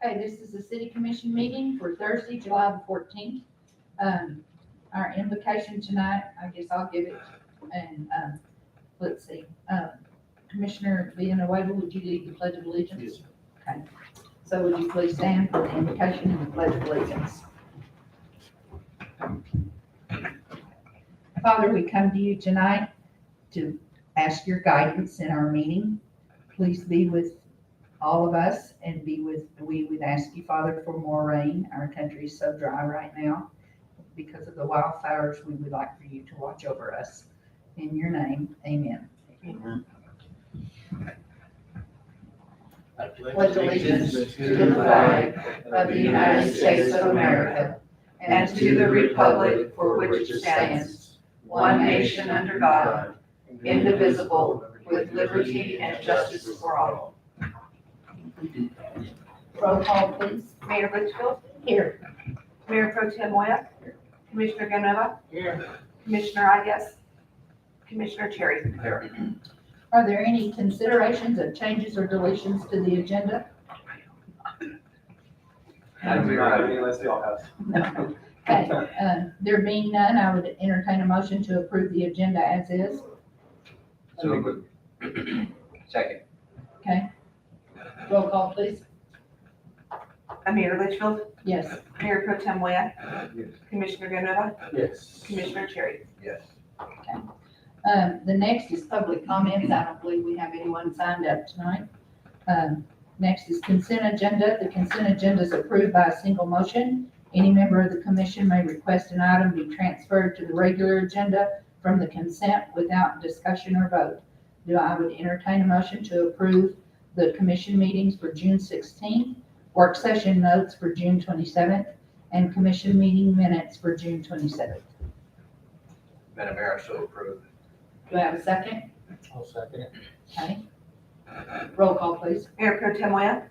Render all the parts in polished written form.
Okay, this is the city commission meeting for Thursday, July the 14th. Our invocation tonight, I guess I'll give it, and, let's see, Commissioner Villanueva, would you lead the pledge of allegiance? Yes. Okay, so would you please stand for the invocation and the pledge of allegiance? Father, we come to you tonight to ask your guidance in our meeting. Please be with all of us and we would ask you, Father, for more rain. Our country is so dry right now. Because of the wildfires, we would like for you to watch over us. In your name, amen. I Pledge allegiance to the flag of the United States of America and to the republic for which it stands, one nation under God, indivisible, with liberty and justice for all. Roll call, please. Mayor Litchfield, Here. Mayor Pro Tem Moya, Commissioner Ganova, Here. Commissioner Ideas, Commissioner Cherry. Are there any considerations of changes or deletions to the agenda? I do not have any unless y'all have. No. Okay, there being none, I would entertain a motion to approve the agenda as is. So, second. Okay. Roll call, please. Mayor Litchfield, Yes. Mayor Pro Tem Moya, Yes. Commissioner Ganova, Yes. Commissioner Cherry. Yes. The next is public comments. I don't believe we have anyone signed up tonight. Next is consent agenda. The consent agenda is approved by a single motion. Any member of the commission may request an item be transferred to the regular agenda from the consent without discussion or vote. I would entertain a motion to approve the commission meetings for June 16th, work session notes for June 27th, and commission meeting minutes for June 27th. Madam Mayor, so approved. Do I have a second? I'll second it. Okay. Roll call, please. Mayor Pro Tem Moya.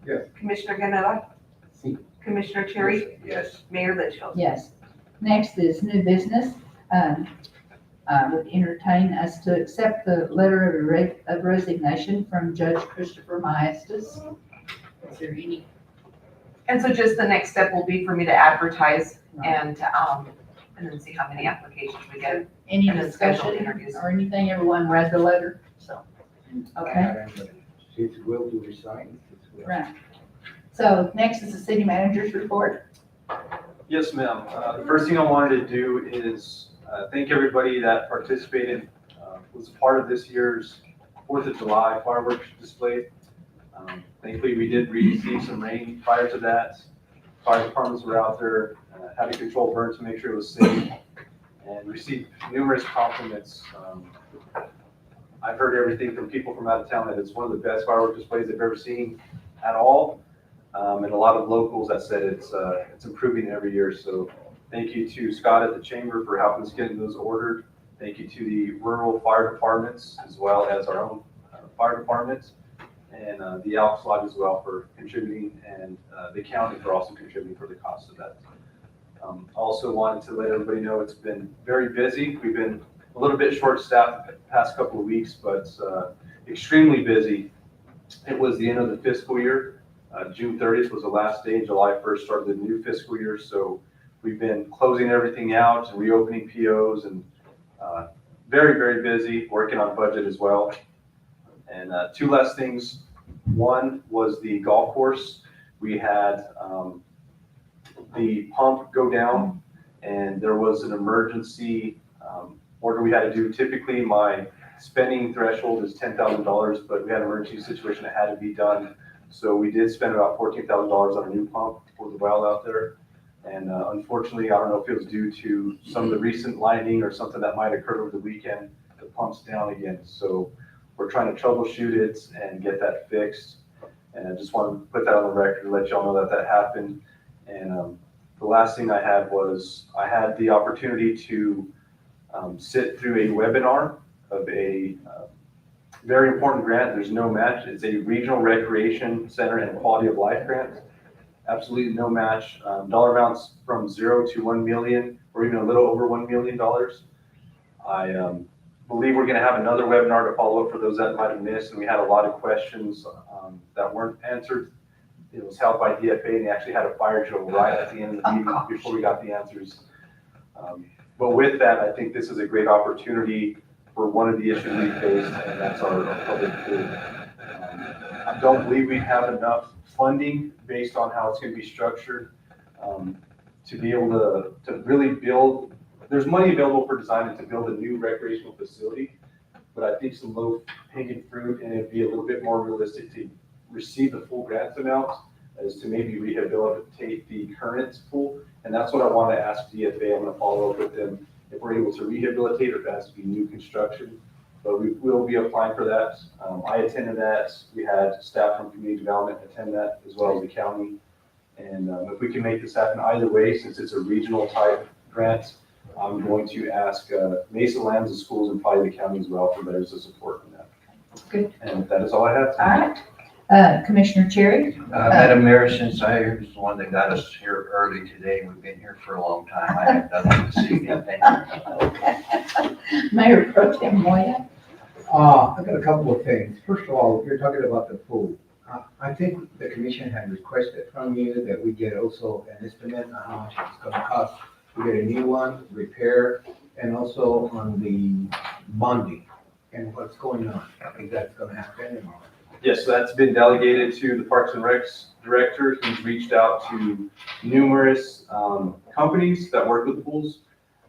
Yes. Commissioner Ganova, Si. Commissioner Cherry, Yes. Mayor Litchfield. Yes. Next is new business. I would entertain us to accept the letter of resignation from Judge Christopher Maestas. Is there any? And so just the next step will be for me to advertise and then see how many applications we get. Any And then schedule discussion interviews. or anything? Everyone read the letter, so, okay, It's will to resign. It's will. right. So next is the city manager's report. Yes, ma'am. The first thing I wanted to do is thank everybody that participated, was part of this year's 4th of July fireworks display. Thankfully, we did receive some rain prior to that. Fire departments were out there, had to control burns to make sure it was safe, and received numerous compliments. I've heard everything from people from out of town that it's one of the best fireworks displays they've ever seen at all. And a lot of locals that said it's improving every year. So thank you to Scott at the chamber for helping us getting those ordered. Thank you to the rural fire departments as well as our own fire departments and the Elks Lodge as well for contributing, and the county for also contributing for the cost of that. Also wanted to let everybody know it's been very busy. We've been a little bit short-staffed the past couple of weeks, but extremely busy. It was the end of the fiscal year. June 30th was the last day. July 1st started the new fiscal year. So we've been closing everything out and reopening POs and very, very busy, working on budget as well. And two last things. One was the golf course. We had the pump go down and there was an emergency order we had to do. Typically my spending threshold is $10,000, but we had an emergency situation that had to be done. So we did spend about $14,000 on a new pump for the well out there. And unfortunately, I don't know if it was due to some of the recent lightning or something that might occur over the weekend, the pump's down again. So we're trying to troubleshoot it and get that fixed. And I just want to put that on the record to let y'all know that that happened. And the last thing I had was I had the opportunity to sit through a webinar of a very important grant. There's no match. It's a regional recreation center and quality of life grant. Absolutely no match. Dollar amounts from 0 to 1 million, or even a little over $1 million. I believe we're going to have another webinar to follow up for those that might have missed, and we had a lot of questions that weren't answered. it was held by DFA, and they actually had a fire drill right at the end of the Oh, meeting gosh. before we got the answers. But with that, I think this is a great opportunity for one of the issues we faced, and that's our public pool. I don't believe we have enough funding based on how it's going to be structured to be able to really build. There's money available for design and to build a new recreational facility, but I think some low hanging fruit, and it'd be a little bit more realistic to receive the full grant amount as to maybe rehabilitate the current pool. And that's what I want to ask DFA. I'm going to follow up with them if we're able to rehabilitate or if it has to be new construction. But we will be applying for that. I attended that. We had staff from community development attend that as well as the county. And if we can make this happen either way, since it's a regional type grant, I'm going to ask Mesa Lands, the schools, and probably the county as well for letters of support on that. Good. And that is all I have. All right. Commissioner Cherry? Madam Mayor, since I was the one that got us here early today, we've been here for a long time. I have nothing to say. Thank you. Mayor Pro Tem Moya? I've got a couple of things. First of all, you're talking about the pool. I think the commission had requested from you that we get also an estimate on how much it's gonna cost to get a new one, repair, and also on the bonding and what's going on. I think that's gonna happen. Yes, so that's been delegated to the Parks and Recs director. He's reached out to numerous companies that work with pools.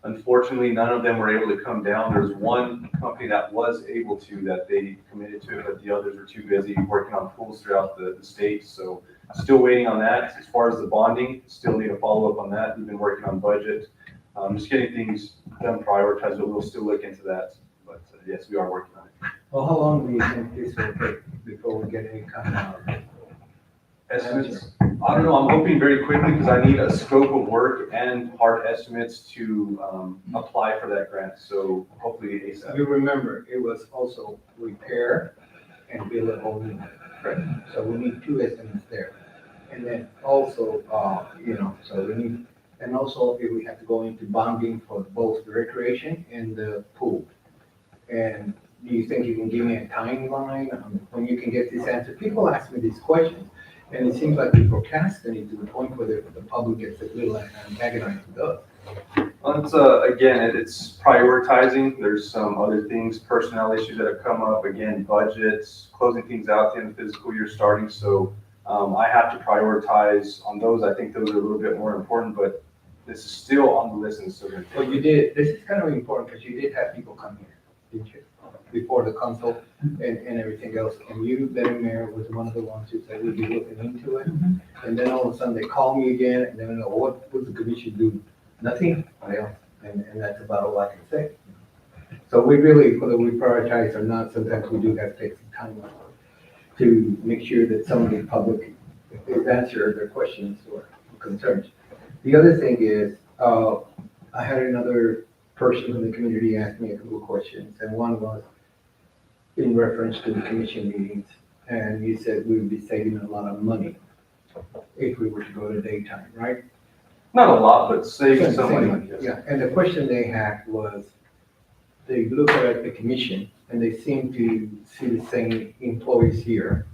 Unfortunately, none of them were able to come down. There's one company that was able to, that they committed to, but the others were too busy working on pools throughout the state. So still waiting on that. As far as the bonding, still need a follow-up on that. We've been working on budget. Just getting things done, prioritized, but we'll still look into that. But yes, we are working on it. Well, how long do you think this will take before we get any kind of Estimates, I don't know, I'm hoping very quickly because I need a scope of work and hard estimates to apply for that grant, so hopefully ASAP. You remember, it was also repair and build a whole new one. Correct. So we need two estimates there. And then also, so we need, and also if we have to go into bonding for both the recreation and the pool. And do you think you can give me a timeline on when you can get this answer? People ask me these questions, and it seems like we procrastinate to the point where the public gets a little antagonized with us. Well, it's, again, it's prioritizing. There's some other things, personnel issues that have come up, again, budgets, closing things out at the end of the fiscal year starting. So I have to prioritize on those. I think those are a little bit more important, but this is still on the list and still going to take. Well, you did, this is kind of important because you did have people come here, didn't you? Before the consult and everything else. And you, Madam Mayor, was one of the ones who said we'd be looking into it. And then all of a sudden they call me again and then, what would the commission do? Nothing. Well, and that's about all I can say. So we really, whether we prioritize or not, sometimes we do have to take some time to make sure that some of the public is answered their questions or concerns. The other thing is, I had another person in the community ask me a couple of questions, and one was in reference to the commission meetings, and you said we would be saving a lot of money if we were to go to daytime, right? Not a lot, but saving some Same money. Yes. Yeah, and the question they had was, they look at the commission and they seem to see the same employees here.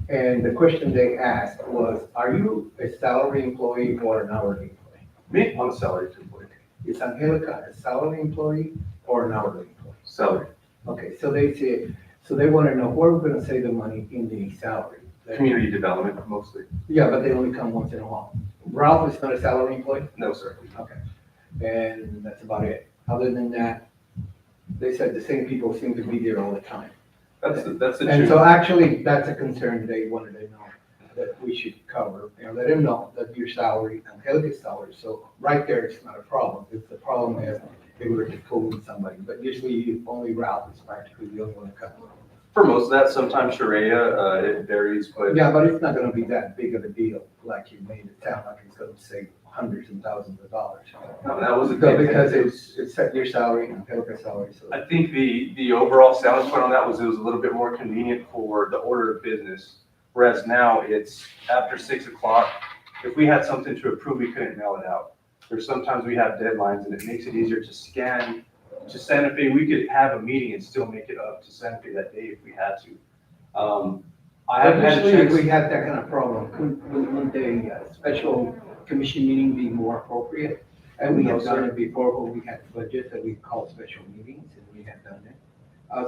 And the question they asked was, are you a salary employee or an hourly employee? Me, I'm a salary employee. Is Angelica a salary employee or an hourly employee? Salary. Okay, so they say, so they want to know where we're gonna save the money in the salary. Community development mostly. Yeah, but they only come once in a while. Ralph is not a salary employee? No, sir. Okay. And that's about it. Other than that, they said the same people seem to be there all the time. That's the And truth. so actually, that's a concern they wanted to know that we should cover. Let them know that your salary, Angelica's salary, so right there, it's not a problem. It's the problem is they were to pull in somebody, but usually only Ralph is practically the only one to cover. For most of that, sometimes Sharia, it varies, but Yeah, but it's not gonna be that big of a deal, like you made it sound like it's gonna save hundreds and thousands of dollars. no, that was a So good. because it's set your salary and Angelica's salary, so. I think the overall selling point on that was it was a little bit more convenient for the order of business. Whereas now it's after 6 o'clock. If we had something to approve, we couldn't mail it out. There's sometimes we have deadlines and it makes it easier to scan to Santa Fe. We could have a meeting and still make it up to Santa Fe that day if we had to. I haven't had a Usually, if chance. we have that kind of problem, wouldn't a special commission meeting be more appropriate? And we No, have done sir. it before when we had budget that we call special meetings, and we have done it.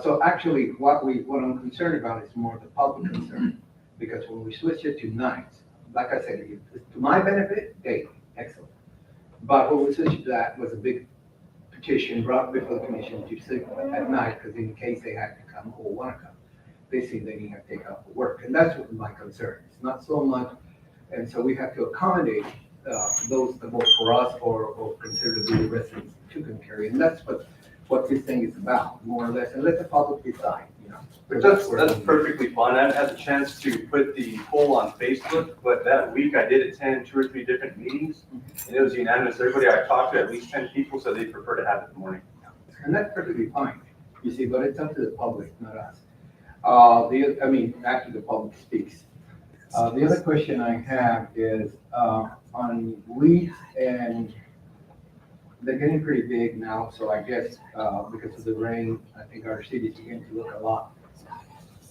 So actually, what I'm concerned about is more the public concern, because when we switch it to nights, like I said, to my benefit, day, excellent. But when we switched to that, was a big petition brought before the commission to sit at night, because in case they had to come or want to come, they see they need to take off work, and that's what my concern. It's not so much, and so we have to accommodate those that work for us or consider to be the residents to carry, and that's what this thing is about, more or less, and let the public decide, you know. But that's perfectly fine. I haven't had the chance to put the poll on Facebook, but that week I did attend 2 or 3 different meetings, and it was unanimous. Everybody I talked to, at least 10 people, said they prefer to have it in the morning. And that's perfectly fine, you see, but it's up to the public, not us. After the public speaks. The other question I have is, on weeds, and they're getting pretty big now, so I guess, because of the rain, I think our city's beginning to look a lot.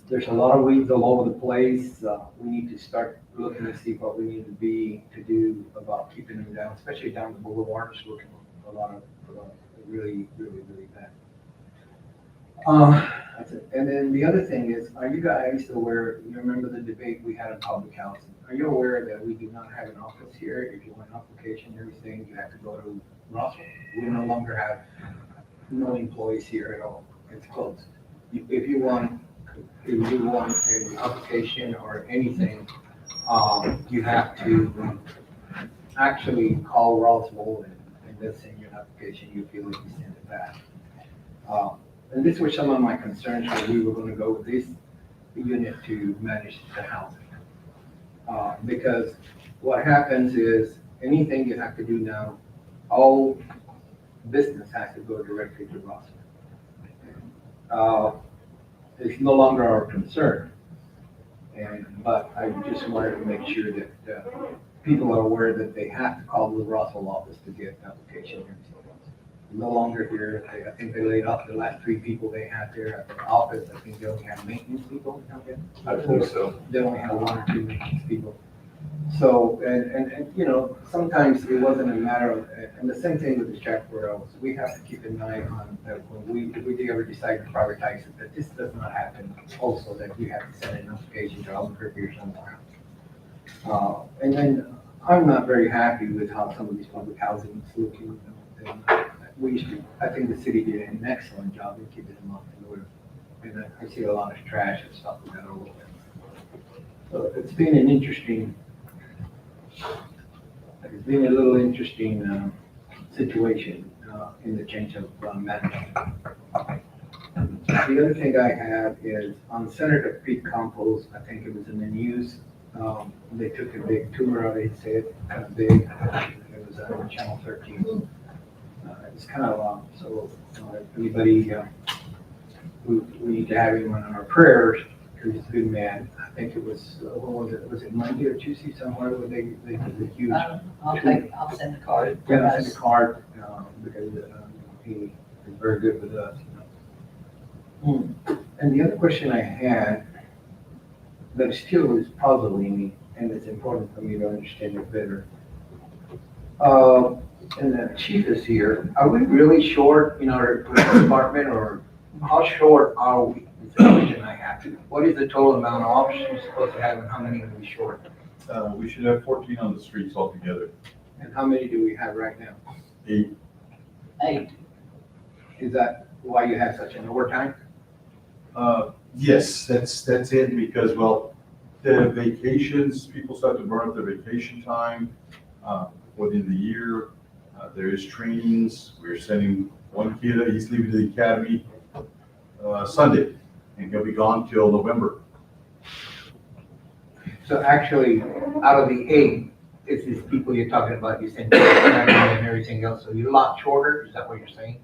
There's a lot of weeds all over the place. We need to start looking to see what we need to do about keeping them down, especially down the boulevards, looking a lot of really, really, really bad. That's it. And then the other thing is, are you guys aware, you remember the debate we had on public housing? Are you aware that we do not have an office here? If you want an application, everything, you have to go to Russell. We no longer have no employees here at all. It's closed. If you want an application or anything, you have to actually call Roswell and they'll send you an application. You feel like you send it back. And these were some of my concerns when we were going to go with this unit to manage the housing. Because what happens is anything you have to do now, all business has to go directly to Russell. It's no longer our concern. But I just wanted to make sure that people are aware that they have to call the Russell office to get an application. No longer here. I think they laid off the last 3 people they had there at the office. I think they only have maintenance people. I think so. They only have 1 or 2 maintenance people. So, and you know, sometimes it wasn't a matter of, and the same thing with the chaparrals. We have to keep an eye on that when if we ever decide to privatize it, that this does not happen. Also, that we have to send an application to Albuquerque or somewhere else. And then I'm not very happy with how some of these public housing is looking. I think the city did an excellent job in keeping them up in order. And I see a lot of trash and stuff like that all over. So it's been a little interesting situation in the change of management. The other thing I have is on Senator Pete Campos, I think it was in the news, they took a big tour of it, said kind of big, it was on Channel 13. It's kind of, anybody, we need to have him on our prayers, because he's a good man. I think it was, was it Monday or Tuesday somewhere where they did a huge. I'll send the card. Yeah, I sent a card, because he is very good with us. And the other question I had, that still is puzzling me, and it's important for me to understand it better. And the chief is here. Are we really short in our department, or how short are we? Is the question I have. What is the total amount of officers we're supposed to have, and how many are we short? We should have 14 on the streets altogether. And how many do we have right now? 8. 8. Is that why you have such an overtime? Yes, that's it, because, well, the vacations, people start to burn up their vacation time within the year. There is trainings. We're sending one kid, he's leaving the academy Sunday, and he'll be gone till November. So actually, out of the 8, it's these people you're talking about, you said, and everything else, so you're a lot shorter, is that what you're saying?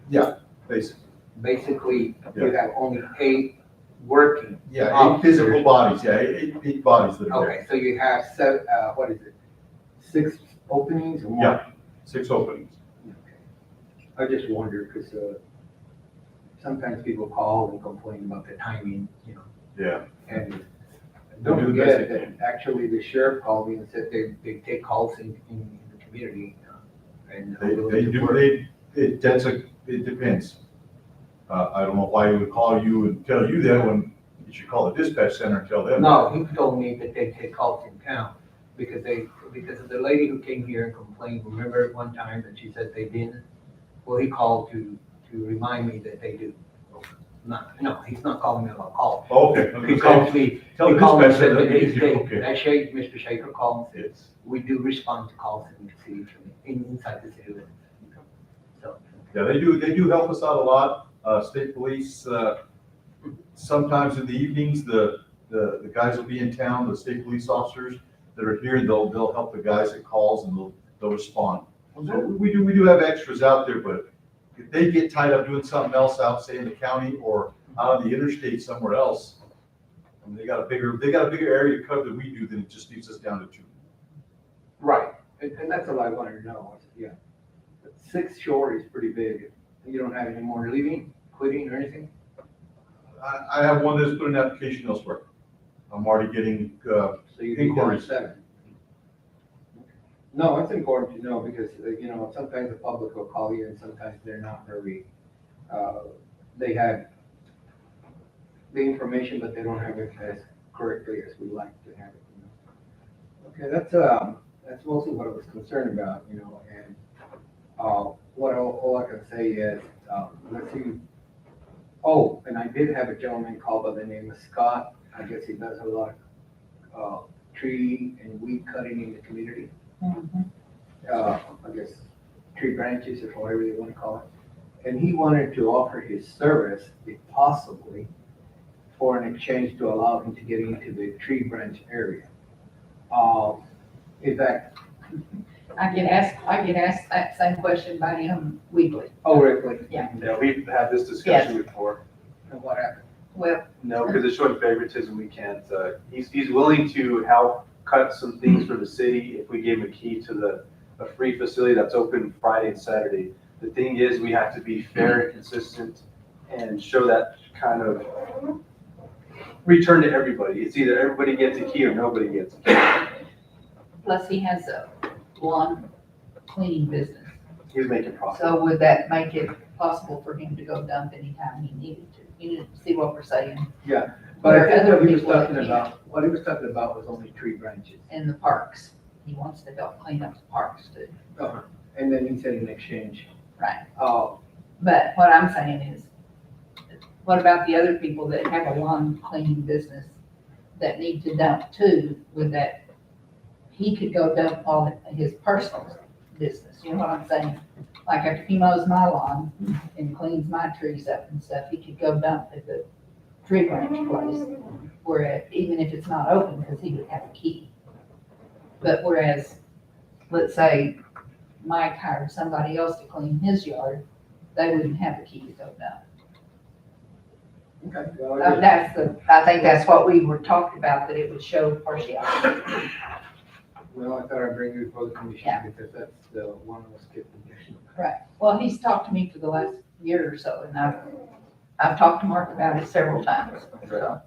Yeah, basically. Basically, you have only 8 working. Yeah, 8 physical bodies, yeah, eight bodies that are there. Okay, so you have 6 openings or more? Yeah, 6 openings. Okay. I just wonder, because sometimes people call and complain about the timing, you know, Yeah. And They don't do the best forget they that actually the sheriff called me and said they take calls in the community. And They do, it depends. I don't know why he would call you and tell you that when you should call the dispatch center and tell them. No, he told me that they take calls in town because of the lady who came here and complained. Remember one time that she said they didn't? Well, he called to remind me that they do. No, he's not calling me about calls. Oh, okay. He called me, Tell he the called me and dispatch said center that that they do, okay. Mr. Shaker called and said, It's, we do respond to calls in the city, inside the city limits. So, yeah, they do help us out a lot. State police, sometimes in the evenings, the guys will be in town, the state police officers that are here, they'll help the guys that calls and they'll respond. So we do have extras out there, but if they get tied up doing something else out, say in the county or out on the interstate somewhere else, and they got a bigger area to cover than we do, then it just leaves us down to 2. right, and that's all I wanted to know, yeah. But 6 Shore is pretty big. You don't have any more leaving, quitting or anything? I have one that's put an application elsewhere. I'm already getting, So you'd be down to inquiries. 7. No, it's important to know because, sometimes the public will call you and sometimes they're not very, they have the information, but they don't have it as correctly as we like to have it. Okay, that's mostly what I was concerned about, and, all I can say is, let's see. Oh, and I did have a gentleman call by the name of Scott. I guess he does a lot of, tree and weed cutting in the community. I guess tree branches or whatever you want to call it. And he wanted to offer his service, if possibly, for an exchange to allow him to get into the tree branch area. Is that, I get asked that same question by him weekly. Ripley? Yeah. Yeah, we've had this discussion before. And what happened? Well, No, because it's showing favoritism, we can't, he's willing to help cut some things for the city if we gave him a key to a free facility that's open Friday and Saturday. The thing is, we have to be fair and consistent and show that kind of return to everybody. It's either everybody gets a key or nobody gets a key. plus he has a lawn cleaning business. He's making profit. So would that make it possible for him to go dump anytime he needed to? You see what we're saying? Yeah, but I Where think other what he was people talking can't. about was only tree branches. In the parks. He wants to help clean up the parks too. And then he said in exchange. Right. Oh, But what I'm saying is, what about the other people that have a lawn cleaning business that need to dump too, with that? He could go dump all of his personal business, you know what I'm saying? Like if he mows my lawn and cleans my trees up and stuff, he could go dump at the tree branch place. Where even if it's not open, because he would have a key. But whereas, let's say Mike hired somebody else to clean his yard, they wouldn't have a key to go dump. okay. Well, I think that's what we were talking about, that it would show partiality. Well, I thought I'd bring you before the commission Yeah. because that's the one that was skipped. Right. Well, he's talked to me for the last year or so, and I've talked to Mark about it several times, so.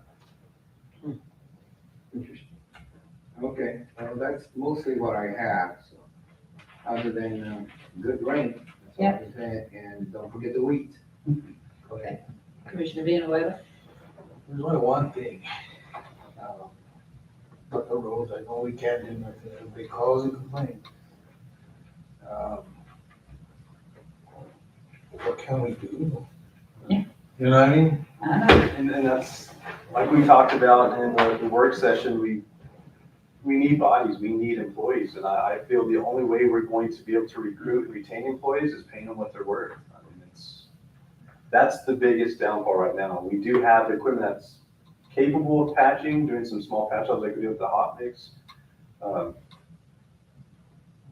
Interesting. Okay, well, that's mostly what I have, so, other than, good rain. That's all I can say, and don't forget the weeds. Okay. Commissioner Villanueva? There's only one thing. But the roads, I know we can't do nothing, if they cause and complain. What can we do? Yeah. You know what I mean? I know. And that's, like we talked about in the work session, we need bodies, we need employees. And I feel the only way we're going to be able to recruit and retain employees is paying them what they're worth. I mean, that's the biggest downfall right now. We do have equipment that's capable of patching, doing some small patch jobs like we do with the hot mix.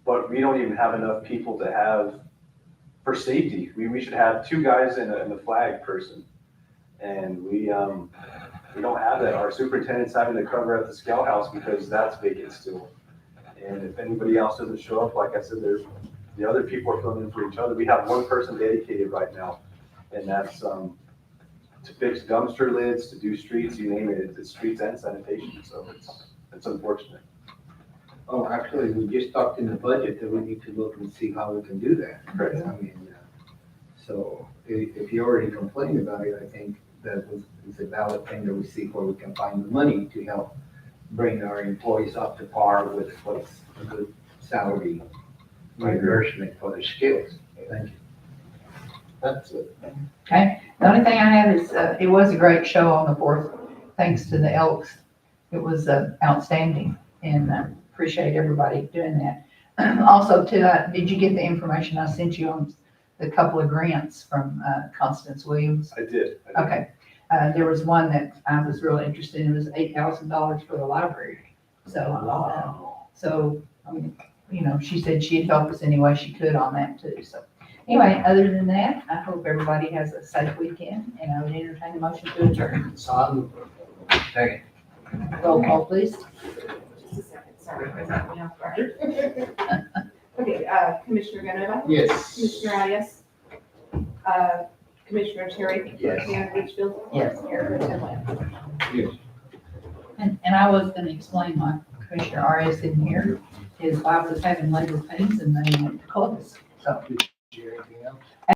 But we don't even have enough people to have for safety. We should have 2 guys and a flag person. And we don't have that. Our superintendent's having to cover at the scout house because that's vacant still. And if anybody else doesn't show up, like I said, the other people are filling in for each other. We have one person dedicated right now, and that's to fix dumpster lids, to do streets, you name it, it's streets and sanitation, so it's unfortunate. Oh, actually, we just talked in the budget that we need to look and see how we can do that. Correct. I mean, so if you already complained about it, I think that is a valid thing that we see where we can find the money to help bring our employees up to par with what's a good salary reimbursement for their skills. Thank you. That's it. The only thing I have is, it was a great show on the 4th, thanks to the Elks. It was outstanding, and appreciate everybody doing that. Also, did you get the information I sent you on the couple of grants from Constance Williams? I did. Okay, there was one that I was really interested in, it was $8,000 for the library. So, I mean, she said she'd help us any way she could on that too, so. Anyway, other than that, I hope everybody has a safe weekend, and I would entertain a motion to adjourn. Second. Roll call, please. Just a second, sorry, I got me off guard. Okay, Commissioner Ganova? Yes. Commissioner Arias? Commissioner Terry? Yes. Mayor Litchfield? Yes. Mayor Pro Tem Webb? Yes. And I was gonna explain why Commissioner Arias isn't here. His wife was having labor pains and they went to Columbus, so. Anything else?